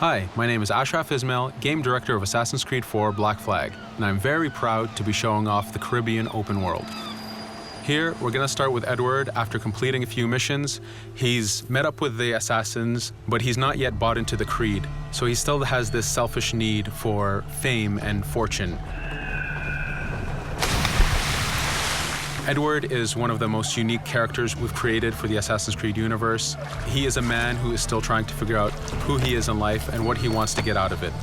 Hi, my name is Ashraf Ismail, Game Director of Assassin's Creed 4 Black Flag, and I'm very proud to be showing off the Caribbean open world. Here, we're going to start with Edward. After completing a few missions, he's met up with the assassins, but he's not yet bought into the creed, so he still has this selfish need for fame and fortune. Edward is one of the most unique characters we've created for the Assassin's Creed universe. He is a man who is still trying to figure out who he is in life and what he wants to get out of it.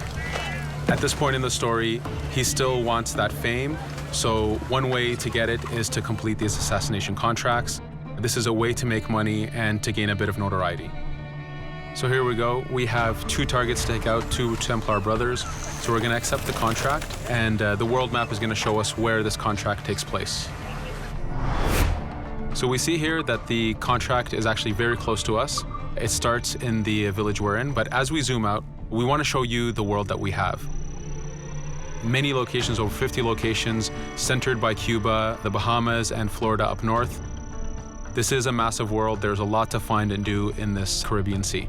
At this point in the story, he still wants that fame, so one way to get it is to complete these assassination contracts. This is a way to make money and to gain a bit of notoriety. So here we go. We have 2 targets to take out, 2 Templar brothers. So we're going to accept the contract, and the world map is going to show us where this contract takes place. So we see here that the contract is actually very close to us. It starts in the village we're in, but as we zoom out, we want to show you the world that we have. Many locations, over 50 locations, centered by Cuba, the Bahamas, and Florida up north. This is a massive world. There's a lot to find and do in this Caribbean Sea.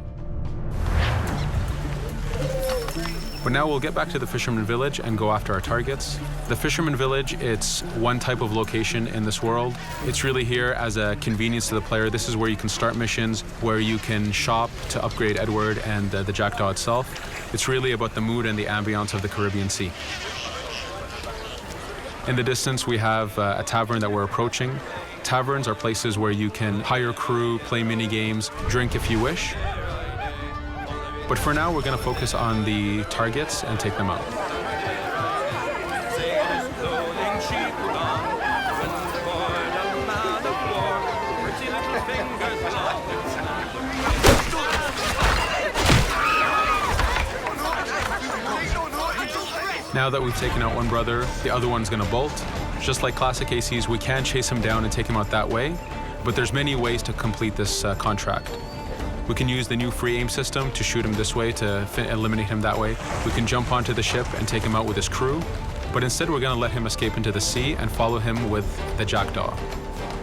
But now we'll get back to the Fisherman Village and go after our targets. The Fisherman Village, it's one type of location in this world. It's really here as a convenience to the player. This is where you can start missions, where you can shop to upgrade Edward and the Jackdaw itself. It's really about the mood and the ambiance of the Caribbean Sea. In the distance, we have a tavern that we're approaching. Taverns are places where you can hire crew, play mini games, drink if you wish. But for now, we're going to focus on the targets and take them out. Now that we've taken out one brother, the other one's going to bolt. Just like classic ACs, we can chase him down and take him out that way, but there's many ways to complete this contract. We can use the new free aim system to shoot him this way, to eliminate him that way. We can jump onto the ship and take him out with his crew, but instead we're going to let him escape into the sea and follow him with the Jackdaw.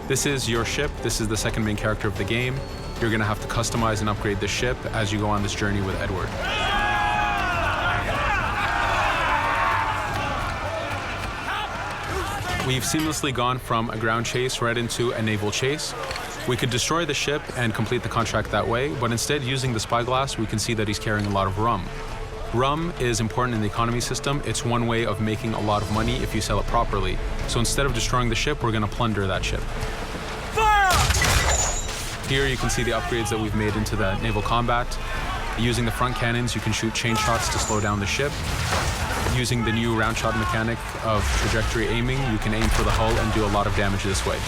This is your ship. This is the second main character of the game. You're going to have to customize and upgrade the ship as you go on this journey with Edward. We've seamlessly gone from a ground chase right into a naval chase. We could destroy the ship and complete the contract that way, but instead, using the spyglass, we can see that he's carrying a lot of rum. Rum is important in the economy system. It's one way of making a lot of money if you sell it properly. So instead of destroying the ship, we're going to plunder that ship. Fire! Here you can see the upgrades that we've made into the naval combat. Using the front cannons, you can shoot chain shots to slow down the ship. Using the new round shot mechanic of trajectory aiming, you can aim for the hull and do a lot of damage this way.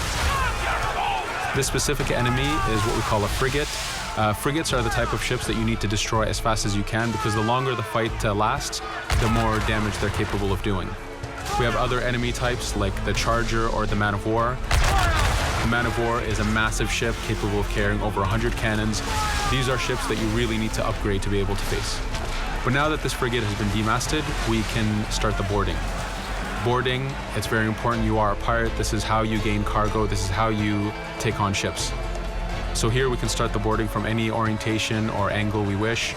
This specific enemy is what we call a frigate. Frigates are the type of ships that you need to destroy as fast as you can, because the longer the fight lasts, the more damage they're capable of doing. We have other enemy types like the Charger or the Man of War. The Man of War is a massive ship capable of carrying over 100 cannons. These are ships that you really need to upgrade to be able to face. But now that this frigate has been demasted, we can start the boarding. Boarding, it's very important. You are a pirate. This is how you gain cargo. This is how you take on ships. So here we can start the boarding from any orientation or angle we wish.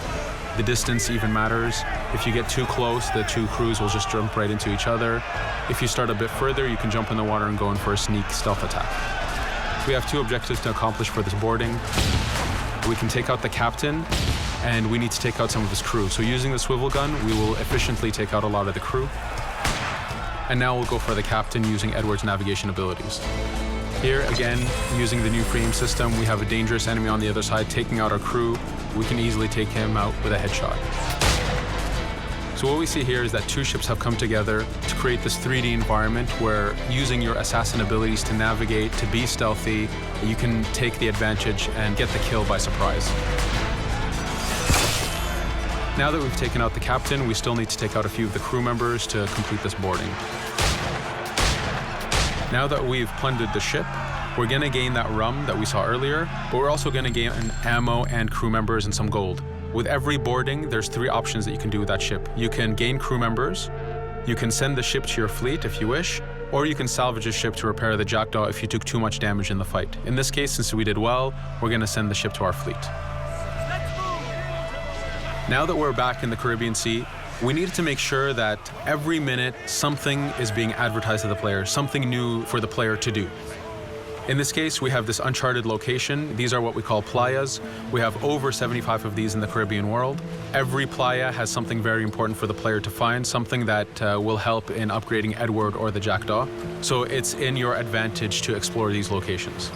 The distance even matters. If you get too close, the 2 crews will just jump right into each other. If you start a bit further, you can jump in the water and go in for a sneak stealth attack. We have 2 objectives to accomplish for this boarding. We can take out the captain, and we need to take out some of his crew. So using the swivel gun, we will efficiently take out a lot of the crew. And now we'll go for the captain using Edward's navigation abilities. Here, again, using the new frame system, we have a dangerous enemy on the other side taking out our crew. We can easily take him out with a headshot. So what we see here is that 2 ships have come together to create this 3D environment where, using your assassin abilities to navigate, to be stealthy, you can take the advantage and get the kill by surprise. Now that we've taken out the captain, we still need to take out a few of the crew members to complete this boarding. Now that we've plundered the ship, we're going to gain that rum that we saw earlier, but we're also going to gain ammo and crew members and some gold. With every boarding, there's 3 options that you can do with that ship. You can gain crew members, you can send the ship to your fleet if you wish, or you can salvage a ship to repair the Jackdaw if you took too much damage in the fight. In this case, since we did well, we're going to send the ship to our fleet. Now that we're back in the Caribbean Sea, we needed to make sure that every minute something is being advertised to the player, something new for the player to do. In this case, we have this uncharted location. These are what we call playas. We have over 75 of these in the Caribbean world. Every playa has something very important for the player to find, something that will help in upgrading Edward or the Jackdaw. So it's in your advantage to explore these locations.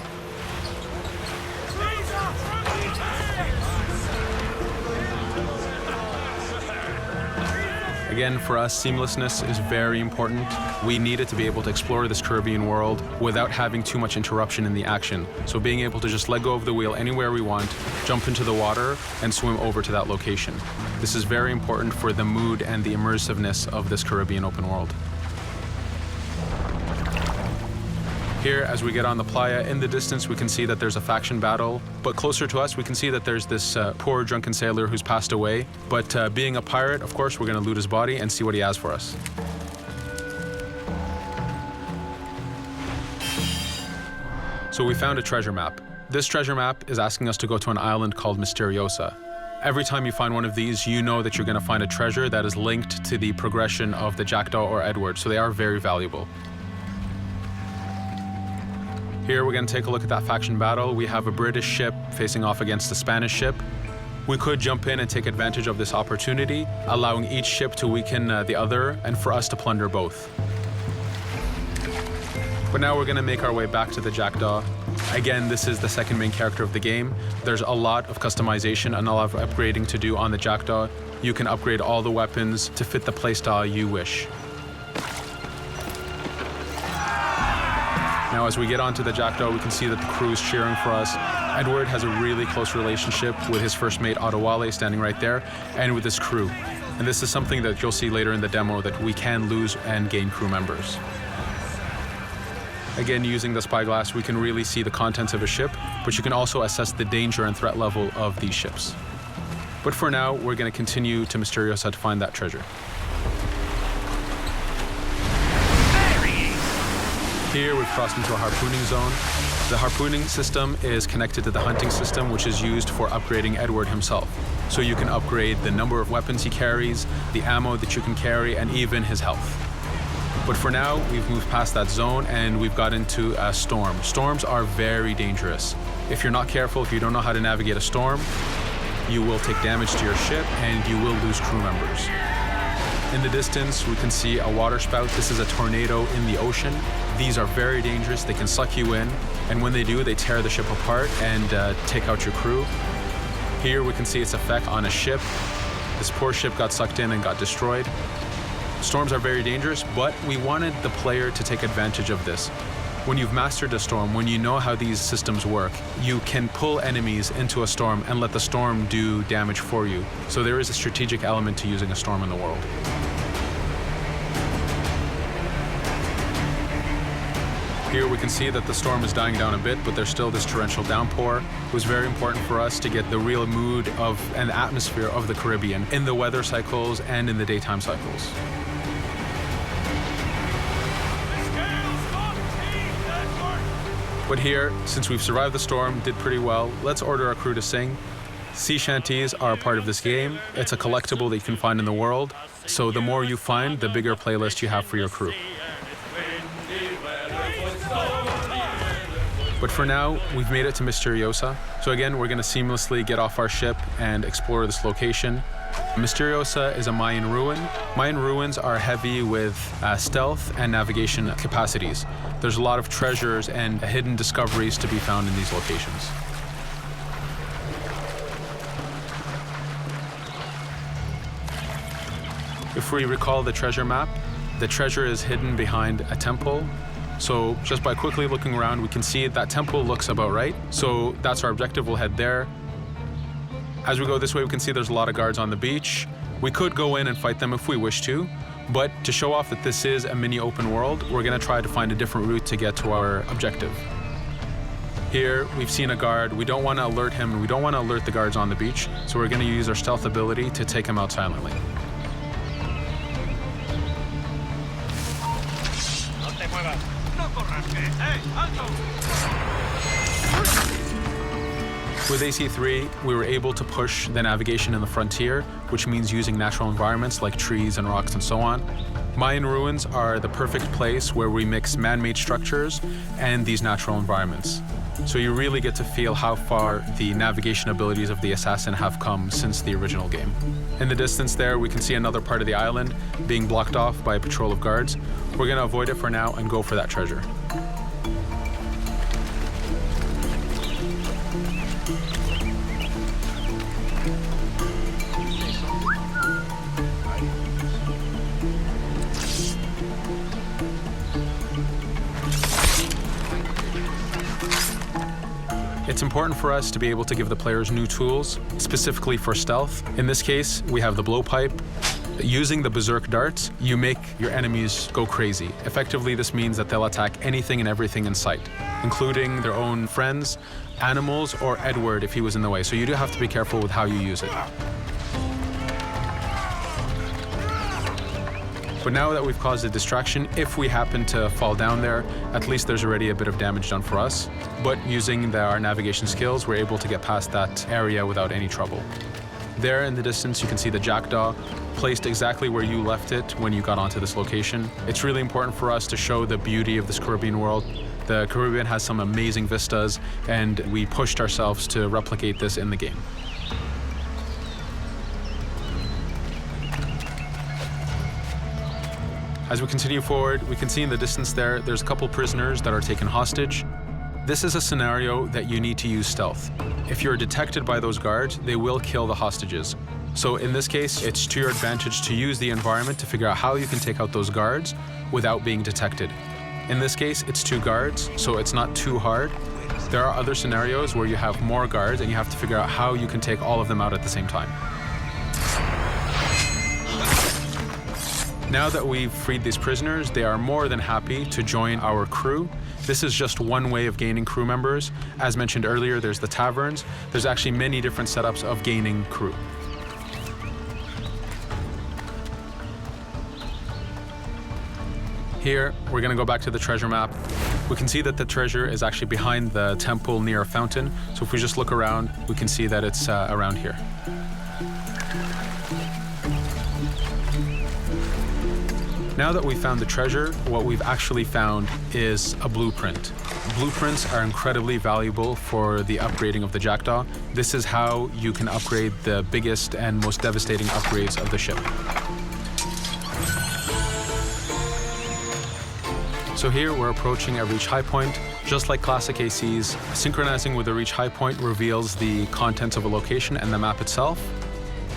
Again, for us, seamlessness is very important. We needed to be able to explore this Caribbean world without having too much interruption in the action. So being able to just let go of the wheel anywhere we want, jump into the water, and swim over to that location. This is very important for the mood and the immersiveness of this Caribbean open world. Here, as we get on the playa, in the distance we can see that there's a faction battle, but closer to us we can see that there's this poor drunken sailor who's passed away. But being a pirate, of course, we're going to loot his body and see what he has for us. So we found a treasure map. This treasure map is asking us to go to an island called Misteriosa. Every time you find one of these, you know that you're going to find a treasure that is linked to the progression of the Jackdaw or Edward, so they are very valuable. Here we're going to take a look at that faction battle. We have a British ship facing off against a Spanish ship. We could jump in and take advantage of this opportunity, allowing each ship to weaken the other and for us to plunder both. But now we're going to make our way back to the Jackdaw. Again, this is the second main character of the game. There's a lot of customization and a lot of upgrading to do on the Jackdaw. You can upgrade all the weapons to fit the playstyle you wish. Now, as we get onto the Jackdaw, we can see that the crew is cheering for us. Edward has a really close relationship with his first mate, Adewale, standing right there, and with his crew. And this is something that you'll see later in the demo, that we can lose and gain crew members. Again, using the spyglass, we can really see the contents of a ship, but you can also assess the danger and threat level of these ships. But for now, we're going to continue to Misteriosa to find that treasure. Here we've crossed into a harpooning zone. The harpooning system is connected to the hunting system, which is used for upgrading Edward himself. So you can upgrade the number of weapons he carries, the ammo that you can carry, and even his health. But for now, we've moved past that zone and we've got into a storm. Storms are very dangerous. If you're not careful, if you don't know how to navigate a storm, you will take damage to your ship and you will lose crew members. In the distance, we can see a water spout. This is a tornado in the ocean. These are very dangerous. They can suck you in, and when they do, they tear the ship apart and take out your crew. Here we can see its effect on a ship. This poor ship got sucked in and got destroyed. Storms are very dangerous, but we wanted the player to take advantage of this. When you've mastered a storm, when you know how these systems work, you can pull enemies into a storm and let the storm do damage for you. So there is a strategic element to using a storm in the world. Here we can see that the storm is dying down a bit, but there's still this torrential downpour. It was very important for us to get the real mood of and atmosphere of the Caribbean in the weather cycles and in the daytime cycles. But here, since we've survived the storm, did pretty well, let's order our crew to sing. Sea shanties are a part of this game. It's a collectible that you can find in the world. So the more you find, the bigger playlist you have for your crew. But for now, we've made it to Misteriosa. So again, we're going to seamlessly get off our ship and explore this location. Misteriosa is a Mayan ruin. Mayan ruins are heavy with stealth and navigation capacities. There's a lot of treasures and hidden discoveries to be found in these locations. If we recall the treasure map, the treasure is hidden behind a temple. So just by quickly looking around, we can see that temple looks about right. So that's our objective. We'll head there. As we go this way, we can see there's a lot of guards on the beach. We could go in and fight them if we wish to, but to show off that this is a mini open world, we're going to try to find a different route to get to our objective. Here, we've seen a guard. We don't want to alert him, and we don't want to alert the guards on the beach, so we're going to use our stealth ability to take him out silently. With AC3, we were able to push the navigation in the frontier, which means using natural environments like trees and rocks and so on. Mayan ruins are the perfect place where we mix man-made structures and these natural environments. So you really get to feel how far the navigation abilities of the assassin have come since the original game. In the distance there, we can see another part of the island being blocked off by a patrol of guards. We're going to avoid it for now and go for that treasure. It's important for us to be able to give the players new tools, specifically for stealth. In this case, we have the blowpipe. Using the berserk darts, you make your enemies go crazy. Effectively, this means that they'll attack anything and everything in sight, including their own friends, animals, or Edward if he was in the way. So you do have to be careful with how you use it. But now that we've caused a distraction, if we happen to fall down there, at least there's already a bit of damage done for us. But using our navigation skills, we're able to get past that area without any trouble. There in the distance, you can see the jackdaw placed exactly where you left it when you got onto this location. It's really important for us to show the beauty of this Caribbean world. The Caribbean has some amazing vistas, and we pushed ourselves to replicate this in the game. As we continue forward, we can see in the distance there's a couple prisoners that are taken hostage. This is a scenario that you need to use stealth. If you're detected by those guards, they will kill the hostages. So in this case, it's to your advantage to use the environment to figure out how you can take out those guards without being detected. In this case, it's 2 guards, so it's not too hard. There are other scenarios where you have more guards and you have to figure out how you can take all of them out at the same time. Now that we've freed these prisoners, they are more than happy to join our crew. This is just one way of gaining crew members. As mentioned earlier, there's the taverns. There's actually many different setups of gaining crew. Here, we're going to go back to the treasure map. We can see that the treasure is actually behind the temple near a fountain. So if we just look around, we can see that it's around here. Now that we've found the treasure, what we've actually found is a blueprint. Blueprints are incredibly valuable for the upgrading of the jackdaw. This is how you can upgrade the biggest and most devastating upgrades of the ship. So here we're approaching a reach high point. Just like classic ACs, synchronizing with a reach high point reveals the contents of a location and the map itself.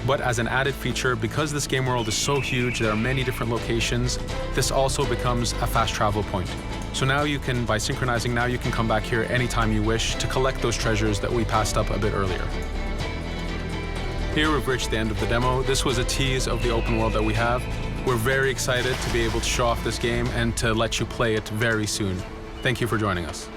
But as an added feature, because this game world is so huge, there are many different locations, this also becomes a fast travel point. So now you can, by synchronizing, now you can come back here anytime you wish to collect those treasures that we passed up a bit earlier. Here we've reached the end of the demo. This was a tease of the open world that we have. We're very excited to be able to show off this game and to let you play it very soon. Thank you for joining us.